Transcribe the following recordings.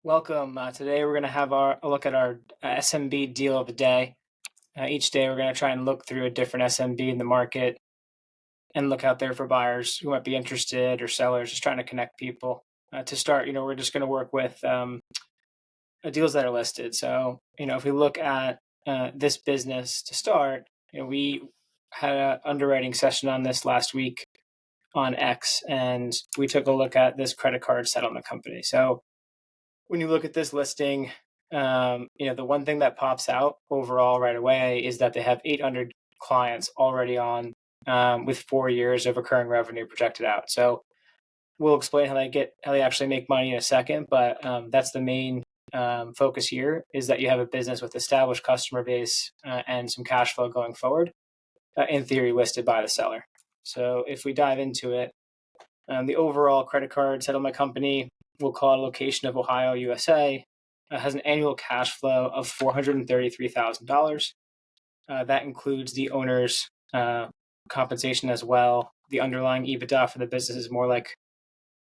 Welcome. Today we're going to have a look at our SMB deal of the day. Each day we're going to try and look through a different SMB in the market and look out there for buyers who might be interested or sellers, just trying to connect people. To start, we're just going to work with deals that are listed. So, if we look at this business to start, we had an underwriting session on this last week on X, and we took a look at this credit card settlement company. So, when you look at this listing, the one thing that pops out overall right away is that they have 800 clients already on, with 4 years of recurring revenue projected out. So we'll explain how they actually make money in a second, but that's the main focus here is that you have a business with established customer base and some cash flow going forward, in theory listed by the seller. So if we dive into it, the overall credit card settlement company, we'll call it a location of Ohio, USA, has an annual cash flow of $433,000. That includes the owner's compensation as well. The underlying EBITDA for the business is more like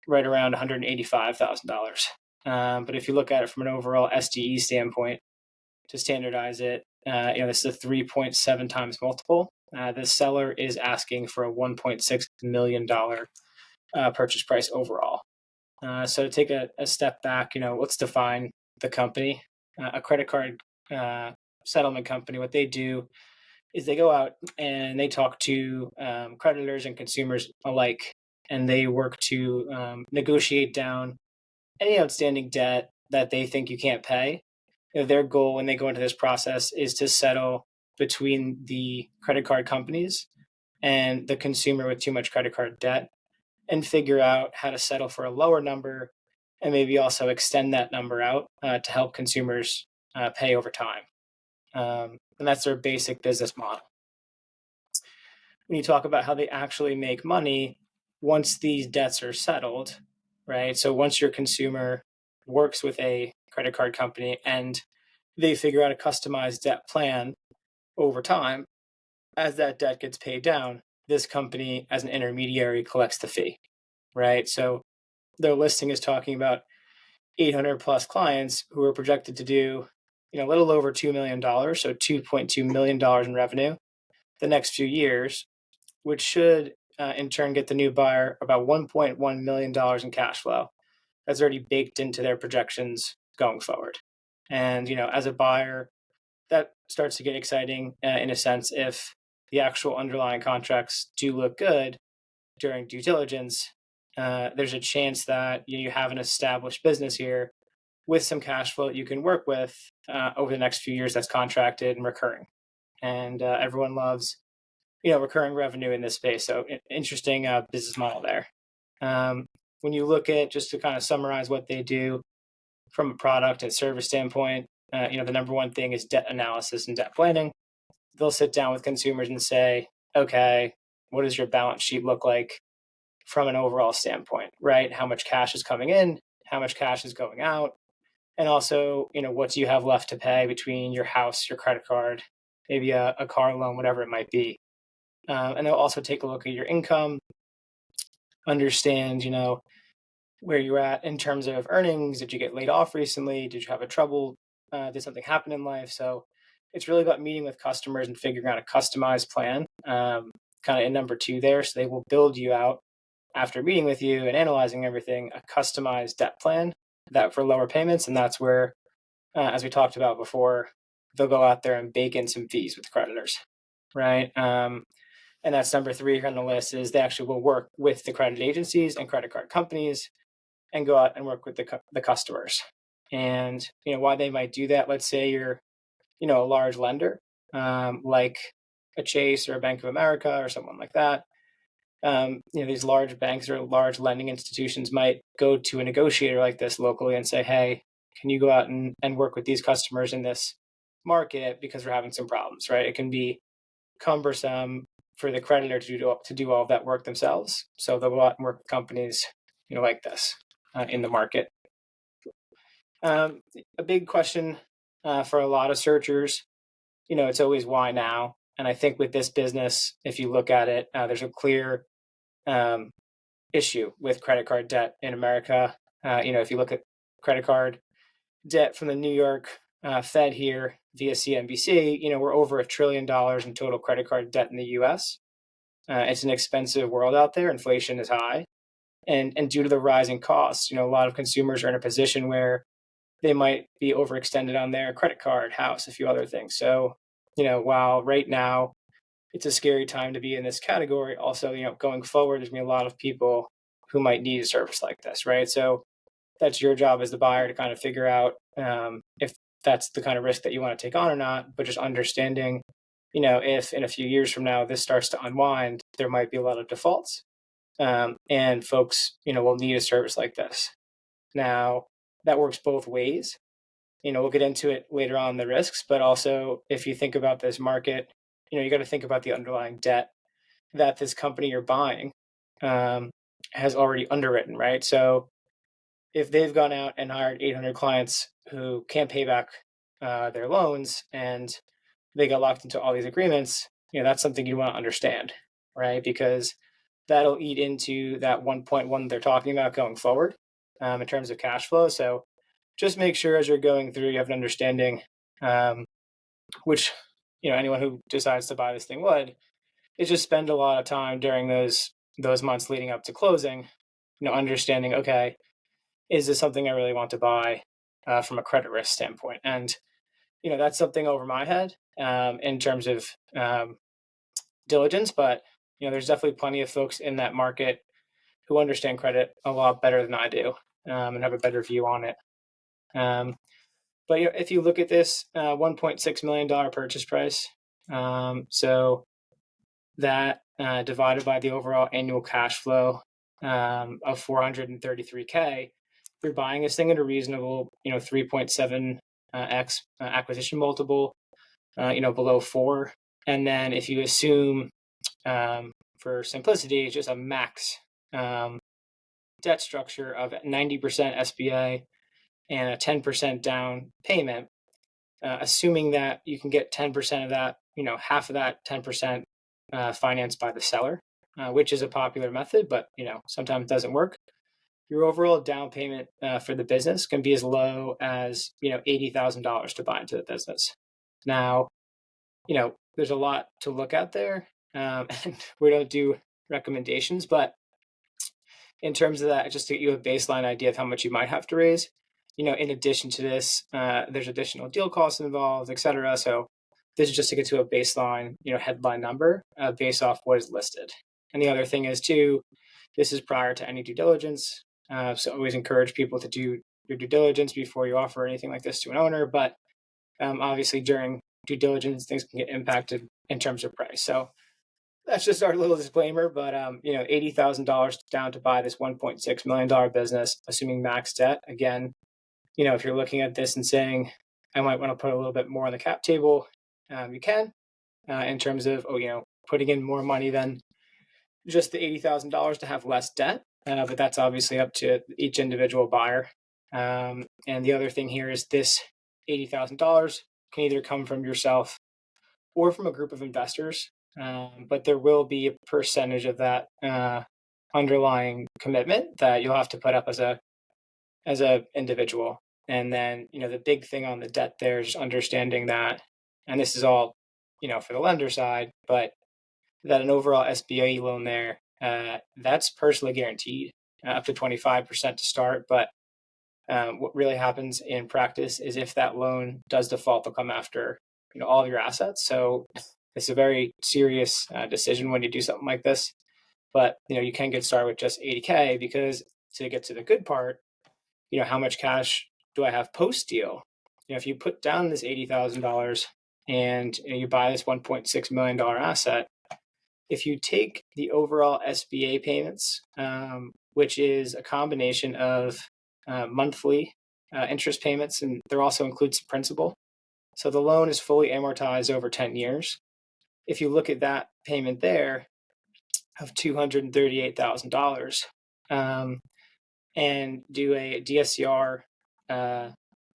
right around $185,000. But if you look at it from an overall SDE standpoint, to standardize it, this is a 3.7 times multiple. The seller is asking for a $1.6 million purchase price overall. So to take a step back, let's define the company. A credit card settlement company, what they do is they go out and they talk to creditors and consumers alike, and they work to negotiate down any outstanding debt that they think you can't pay. Their goal when they go into this process is to settle between the credit card companies and the consumer with too much credit card debt, and figure out how to settle for a lower number and maybe also extend that number out to help consumers pay over time. And that's their basic business model. When you talk about how they actually make money, once these debts are settled, right? So once your consumer works with a credit card company and they figure out a customized debt plan over time, as that debt gets paid down, this company as an intermediary collects the fee, right? So their listing is talking about 800 plus clients who are projected to do, a little over $2 million, so $2.2 million in revenue the next few years, which should in turn get the new buyer about $1.1 million in cash flow. That's already baked into their projections going forward. And, as a buyer, that starts to get exciting in a sense if the actual underlying contracts do look good during due diligence. There's a chance that you have an established business here with some cash flow that you can work with over the next few years that's contracted and recurring. And everyone loves, recurring revenue in this space. So interesting business model there. When you look at, just to kind of summarize what they do from a product and service standpoint, the number one thing is debt analysis and debt planning. They'll sit down with consumers and say, okay, what does your balance sheet look like from an overall standpoint, right? How much cash is coming in, how much cash is going out, and also, what do you have left to pay between your house, your credit card, maybe a car loan, whatever it might be. And they'll also take a look at your income, understand, where you're at in terms of earnings. Did you get laid off recently? Did you have a trouble? Did something happen in life? So it's really about meeting with customers and figuring out a customized plan, kind of in number two there. So they will build you out, after meeting with you and analyzing everything, a customized debt plan that for lower payments. And that's where, as we talked about before, they'll go out there and bake in some fees with creditors, right? And that's number three on the list, is they actually will work with the credit agencies and credit card companies and go out and work with the customers. And, why they might do that, let's say you're, a large lender, like a Chase or a Bank of America or someone like that. These large banks or large lending institutions might go to a negotiator like this locally and say, hey, can you go out and work with these customers in this market because we're having some problems, right? It can be cumbersome for the creditor to do all of that work themselves. So they'll go out and work with companies, like this in the market. A big question for a lot of searchers, it's always why now? And I think with this business, if you look at it, there's a clear issue with credit card debt in America. If you look at credit card debt from the New York Fed here via CNBC, we're over $1 trillion in total credit card debt in the U.S. It's an expensive world out there. Inflation is high, and due to the rising costs, a lot of consumers are in a position where they might be overextended on their credit card, house, a few other things. So, while right now it's a scary time to be in this category, also, going forward, there's going to be a lot of people who might need a service like this, right? So that's your job as the buyer to kind of figure out if that's the kind of risk that you want to take on or not, but just understanding, if in a few years from now this starts to unwind, there might be a lot of defaults, and folks, will need a service like this. Now, that works both ways. We'll get into it later on, the risks, but also if you think about this market, you got to think about the underlying debt that this company you're buying has already underwritten, right? So if they've gone out and hired 800 clients who can't pay back their loans and they got locked into all these agreements, that's something you want to understand, right? Because that'll eat into that 1.1 they're talking about going forward in terms of cash flow. So just make sure as you're going through, you have an understanding, which, anyone who decides to buy this thing would, is just spend a lot of time during those months leading up to closing, understanding, okay, is this something I really want to buy from a credit risk standpoint? And, that's something over my head in terms of diligence, but, there's definitely plenty of folks in that market who understand credit a lot better than I do and have a better view on it. But if you look at this $1.6 million purchase price, so that divided by the overall annual cash flow of $433K, you're buying this thing at a reasonable, 3.7 x acquisition multiple, below 4. And then if you assume, for simplicity, just a max debt structure of 90% SBA and a 10% down payment, assuming that you can get 10% of that, half of that 10% financed by the seller, which is a popular method, but sometimes doesn't work. Your overall down payment for the business can be as low as $80,000 to buy into the business. Now, there's a lot to look at there, and we don't do recommendations, but in terms of that, just to get you a baseline idea of how much you might have to raise, in addition to this, there's additional deal costs involved, et cetera. So this is just to get to a baseline, headline number based off what is listed. And the other thing is too, this is prior to any due diligence. So always encourage people to do your due diligence before you offer anything like this to an owner. But obviously during due diligence, things can get impacted in terms of price. So that's just our little disclaimer. But $80,000 down to buy this $1.6 million business, assuming max debt. Again, if you're looking at this and saying, I might want to put a little bit more on the cap table, you can, in terms of, putting in more money than just the $80,000 to have less debt. But that's obviously up to each individual buyer. And the other thing here is this $80,000 can either come from yourself or from a group of investors. But there will be a percentage of that underlying commitment that you'll have to put up as a individual. And then, the big thing on the debt there is understanding that, and this is all, for the lender side, but that an overall SBA loan there, that's personally guaranteed up to 25% to start. But what really happens in practice is if that loan does default, they'll come after, all of your assets. So it's a very serious decision when you do something like this. But, you can get started with just 80K because to get to the good part, how much cash do I have post deal? If you put down this $80,000 and you buy this $1.6 million asset, if you take the overall SBA payments, which is a combination of monthly interest payments, and there also includes principal. So the loan is fully amortized over 10 years. If you look at that payment there of $238,000, and do a DSCR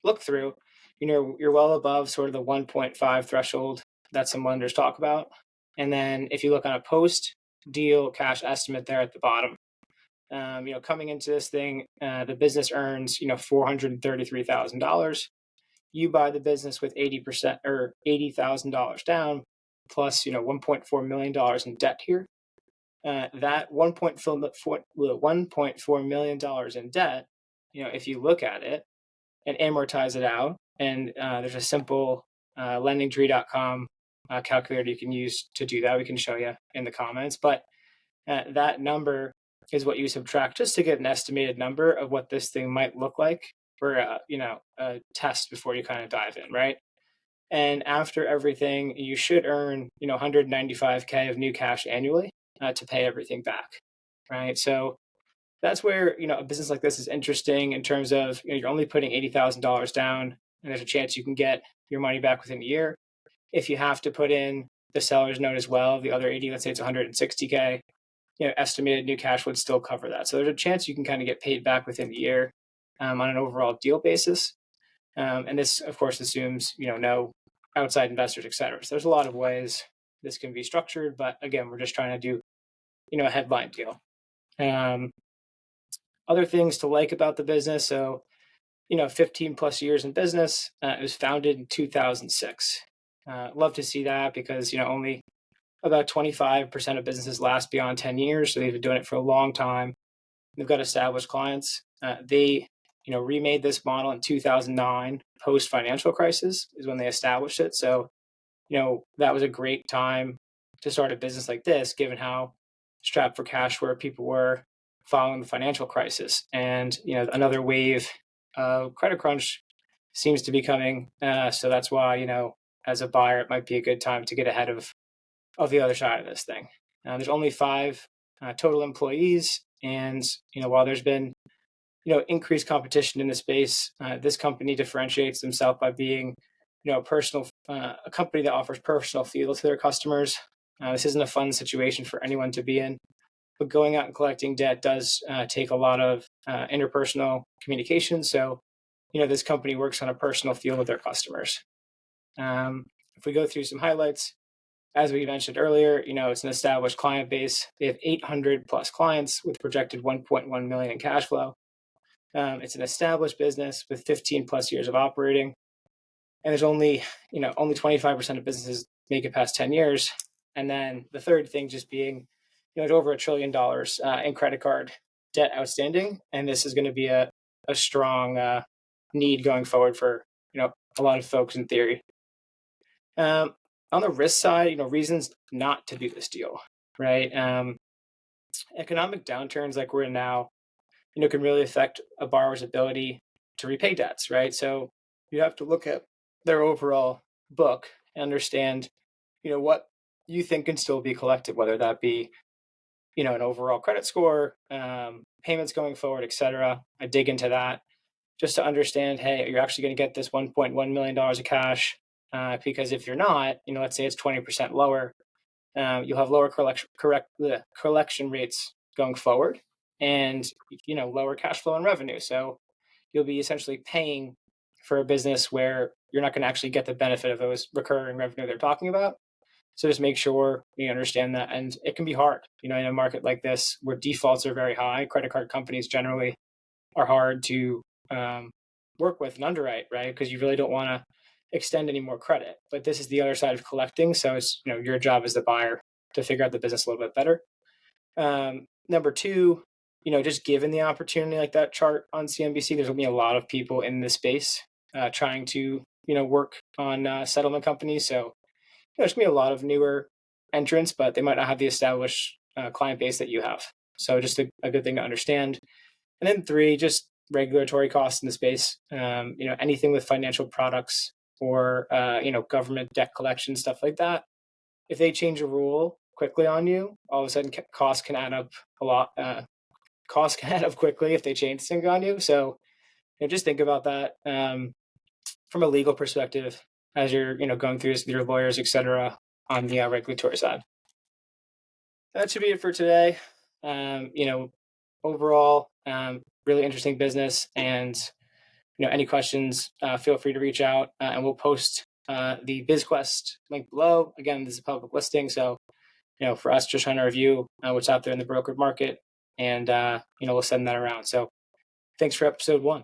look through, you're well above sort of the 1.5 threshold that some lenders talk about. And then if you look on a post deal cash estimate there at the bottom, coming into this thing, the business earns, $433,000. You buy the business with 80% or $80,000 down, plus, $1.4 million in debt here. That $1.4 million in debt, if you look at it and amortize it out, and there's a simple lendingtree.com calculator you can use to do that. We can show you in the comments, but that number is what you subtract just to get an estimated number of what this thing might look like for a test before you kind of dive in, right? And after everything, you should earn 195K of new cash annually to pay everything back, right? So that's where a business like this is interesting in terms of you're only putting $80,000 down, and there's a chance you can get your money back within a year. If you have to put in the seller's note as well, the other 80, let's say it's 160K, estimated new cash would still cover that. So there's a chance you can kind of get paid back within the year on an overall deal basis. And this, of course, assumes no outside investors, et cetera. So there's a lot of ways this can be structured, but again, we're just trying to do a headline deal. Other things to like about the business. So 15 plus years in business. It was founded in 2006. Love to see that because only about 25% of businesses last beyond 10 years. So they've been doing it for a long time. They've got established clients. They remade this model in 2009, post financial crisis is when they established it. So, that was a great time to start a business like this, given how strapped for cash where people were following the financial crisis. And, another wave of credit crunch seems to be coming. So that's why, as a buyer, it might be a good time to get ahead of the other side of this thing. There's only 5 total employees. And, while there's been increased competition in the space, this company differentiates themselves by being a company that offers personal feel to their customers. This isn't a fun situation for anyone to be in, but going out and collecting debt does take a lot of interpersonal communication. So this company works on a personal feel with their customers. If we go through some highlights, as we mentioned earlier, it's an established client base. They have 800 plus clients with projected 1.1 million in cash flow. It's an established business with 15 plus years of operating. And there's only 25% of businesses make it past 10 years. And then the third thing just being, it's over $1 trillion in credit card debt outstanding. And this is going to be a strong need going forward for, a lot of folks in theory. On the risk side, reasons not to do this deal, right? Economic downturns like we're in now, can really affect a borrower's ability to repay debts, right? So you have to look at their overall book and understand, what you think can still be collected, whether that be, an overall credit score, payments going forward, et cetera. I dig into that just to understand, hey, you're actually going to get this $1.1 million of cash. Because if you're not, let's say it's 20% lower, you'll have lower collection rates going forward and, lower cash flow and revenue. So you'll be essentially paying for a business where you're not going to actually get the benefit of those recurring revenue they're talking about. So just make sure you understand that. And it can be hard, in a market like this where defaults are very high. Credit card companies generally are hard to work with and underwrite, right? Because you really don't want to extend any more credit. But this is the other side of collecting. So it's, your job as the buyer to figure out the business a little bit better. Number 2, just given the opportunity like that chart on CNBC, there's going to be a lot of people in this space trying to, work on settlement companies. So there's going to be a lot of newer entrants, but they might not have the established client base that you have. So just a good thing to understand. And then 3, just regulatory costs in the space. Anything with financial products or, government debt collection, stuff like that. If they change a rule quickly on you, all of a sudden costs can add up a lot. Costs can add up quickly if they change things on you. So just think about that from a legal perspective as you're going through this with your lawyers, et cetera, on the regulatory side. That should be it for today. Overall, really interesting business. And any questions, feel free to reach out and we'll post the BizQuest link below. Again, this is a public listing. So, for us just trying to review what's out there in the brokered market, and we'll send that around. So thanks for episode 1.